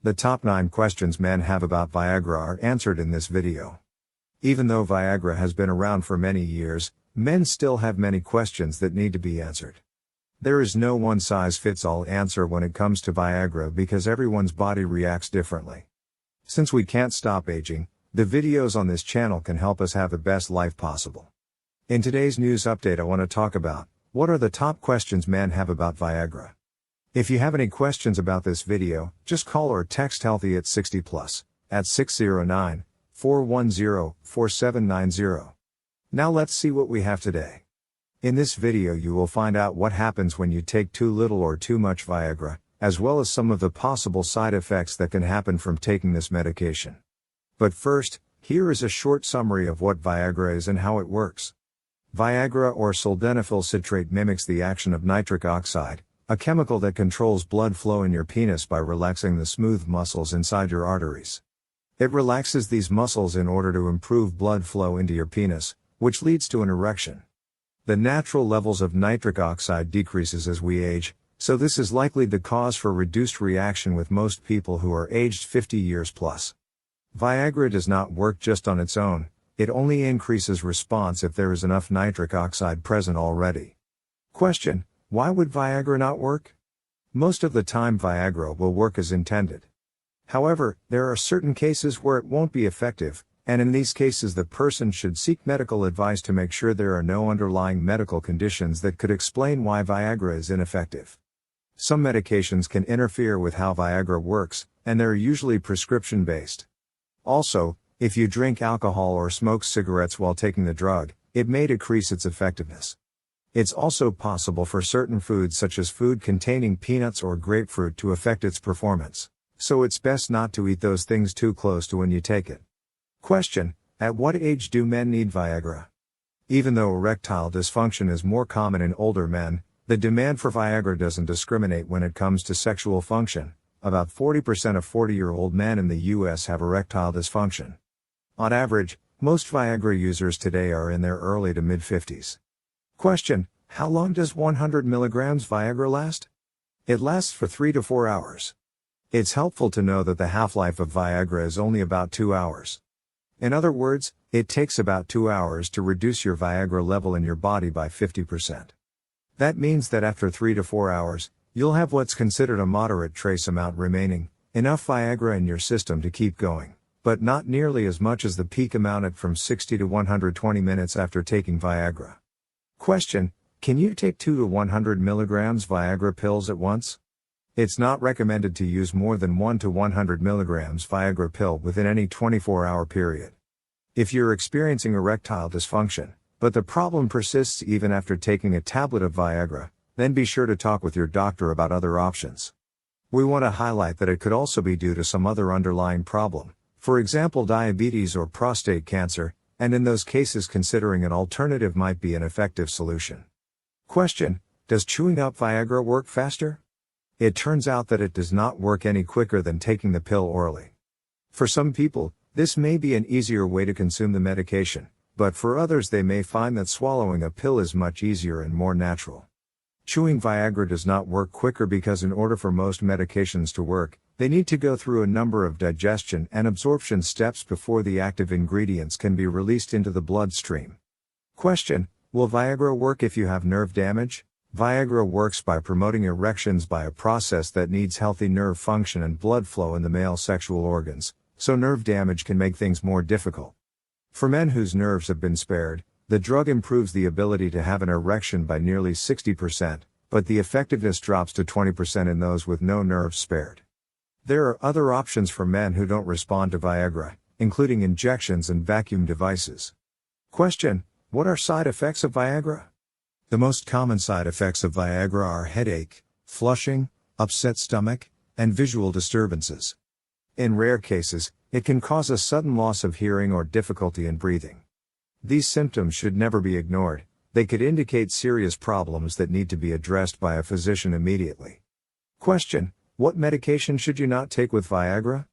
The top 9 questions men have about Viagra are answered in this video. Even though Viagra has been around for many years, men still have many questions that need to be answered. There is no one-size-fits-all answer when it comes to Viagra because everyone's body reacts differently. Since we can't stop aging, the videos on this channel can help us have the best life possible. In today's news update I want to talk about, what are the top questions men have about Viagra? If you have any questions about this video, just call or text Healthy at 60+ at 609-410-4790. Now let's see what we have today. In this video you will find out what happens when you take too little or too much Viagra, as well as some of the possible side effects that can happen from taking this medication. But first, here is a short summary of what Viagra is and how it works. Viagra or sildenafil citrate mimics the action of nitric oxide, a chemical that controls blood flow in your penis by relaxing the smooth muscles inside your arteries. It relaxes these muscles in order to improve blood flow into your penis, which leads to an erection. The natural levels of nitric oxide decreases as we age, so this is likely the cause for reduced reaction with most people who are aged 50 years plus. Viagra does not work just on its own, it only increases response if there is enough nitric oxide present already. Question: why would Viagra not work? Most of the time Viagra will work as intended. However, there are certain cases where it won't be effective, and in these cases the person should seek medical advice to make sure there are no underlying medical conditions that could explain why Viagra is ineffective. Some medications can interfere with how Viagra works, and they're usually prescription-based. Also, if you drink alcohol or smoke cigarettes while taking the drug, it may decrease its effectiveness. It's also possible for certain foods such as food containing peanuts or grapefruit to affect its performance, so it's best not to eat those things too close to when you take it. Question: at what age do men need Viagra? Even though erectile dysfunction is more common in older men, the demand for Viagra doesn't discriminate when it comes to sexual function. About 40% of 40-year-old men in the US have erectile dysfunction. On average, most Viagra users today are in their early to mid-50s. Question: how long does 100 mg Viagra last? It lasts for 3 to 4 hours. It's helpful to know that the half-life of Viagra is only about 2 hours. In other words, it takes about 2 hours to reduce your Viagra level in your body by 50%. That means that after 3 to 4 hours, you'll have what's considered a moderate trace amount remaining, enough Viagra in your system to keep going, but not nearly as much as the peak amount at from 60 to 120 minutes after taking Viagra. Question: can you take 2 to 100 mg Viagra pills at once? It's not recommended to use more than 1 to 100 mg Viagra pill within any 24-hour period. If you're experiencing erectile dysfunction, but the problem persists even after taking a tablet of Viagra, then be sure to talk with your doctor about other options. We want to highlight that it could also be due to some other underlying problem, for example diabetes or prostate cancer, and in those cases considering an alternative might be an effective solution. Question: does chewing up Viagra work faster? It turns out that it does not work any quicker than taking the pill orally. For some people, this may be an easier way to consume the medication, but for others they may find that swallowing a pill is much easier and more natural. Chewing Viagra does not work quicker because in order for most medications to work, they need to go through a number of digestion and absorption steps before the active ingredients can be released into the bloodstream. Question: will Viagra work if you have nerve damage? Viagra works by promoting erections by a process that needs healthy nerve function and blood flow in the male sexual organs, so nerve damage can make things more difficult. For men whose nerves have been spared, the drug improves the ability to have an erection by nearly 60%, but the effectiveness drops to 20% in those with no nerves spared. There are other options for men who don't respond to Viagra, including injections and vacuum devices. Question: what are side effects of Viagra? The most common side effects of Viagra are headache, flushing, upset stomach, and visual disturbances. In rare cases, it can cause a sudden loss of hearing or difficulty in breathing. These symptoms should never be ignored. They could indicate serious problems that need to be addressed by a physician immediately. Question: what medication should you not take with Viagra?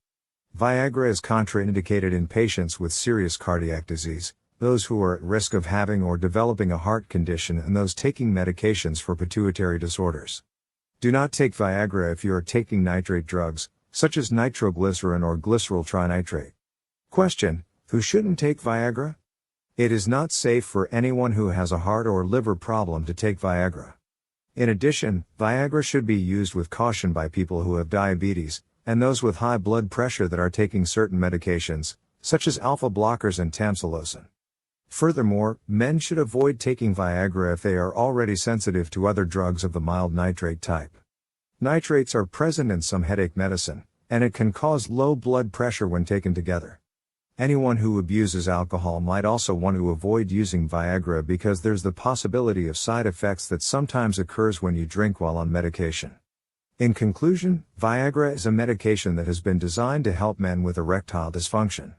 Viagra is contraindicated in patients with serious cardiac disease, those who are at risk of having or developing a heart condition, and those taking medications for pituitary disorders. Do not take Viagra if you are taking nitrate drugs, such as nitroglycerin or glyceryl trinitrate. Question: who shouldn't take Viagra? It is not safe for anyone who has a heart or liver problem to take Viagra. In addition, Viagra should be used with caution by people who have diabetes, and those with high blood pressure that are taking certain medications, such as alpha blockers and tamsulosin. Furthermore, men should avoid taking Viagra if they are already sensitive to other drugs of the mild nitrate type. Nitrates are present in some headache medicine, and it can cause low blood pressure when taken together. Anyone who abuses alcohol might also want to avoid using Viagra because there's the possibility of side effects that sometimes occurs when you drink while on medication. In conclusion, Viagra is a medication that has been designed to help men with erectile dysfunction.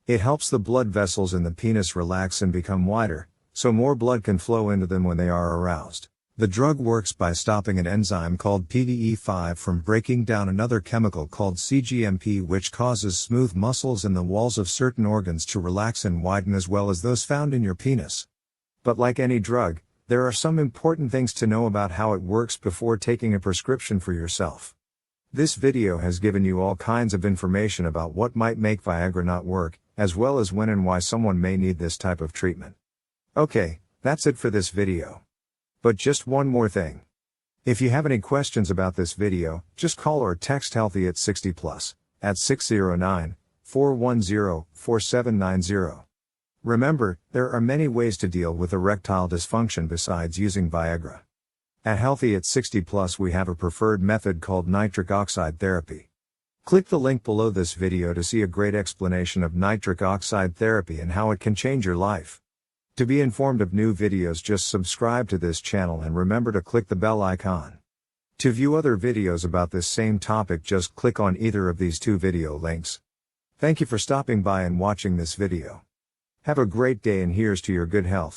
It helps the blood vessels in the penis relax and become wider, so more blood can flow into them when they are aroused. The drug works by stopping an enzyme called PDE5 from breaking down another chemical called cGMP, which causes smooth muscles in the walls of certain organs to relax and widen, as well as those found in your penis. But like any drug, there are some important things to know about how it works before taking a prescription for yourself. This video has given you all kinds of information about what might make Viagra not work, as well as when and why someone may need this type of treatment. Okay, that's it for this video. But just one more thing. If you have any questions about this video, just call or text Healthy at 60 Plus at 609-410-4790. Remember, there are many ways to deal with erectile dysfunction besides using Viagra. At Healthy at 60 Plus we have a preferred method called nitric oxide therapy. Click the link below this video to see a great explanation of nitric oxide therapy and how it can change your life. To be informed of new videos, just subscribe to this channel and remember to click the bell icon. To view other videos about this same topic, just click on either of these two video links. Thank you for stopping by and watching this video. Have a great day, and here's to your good health.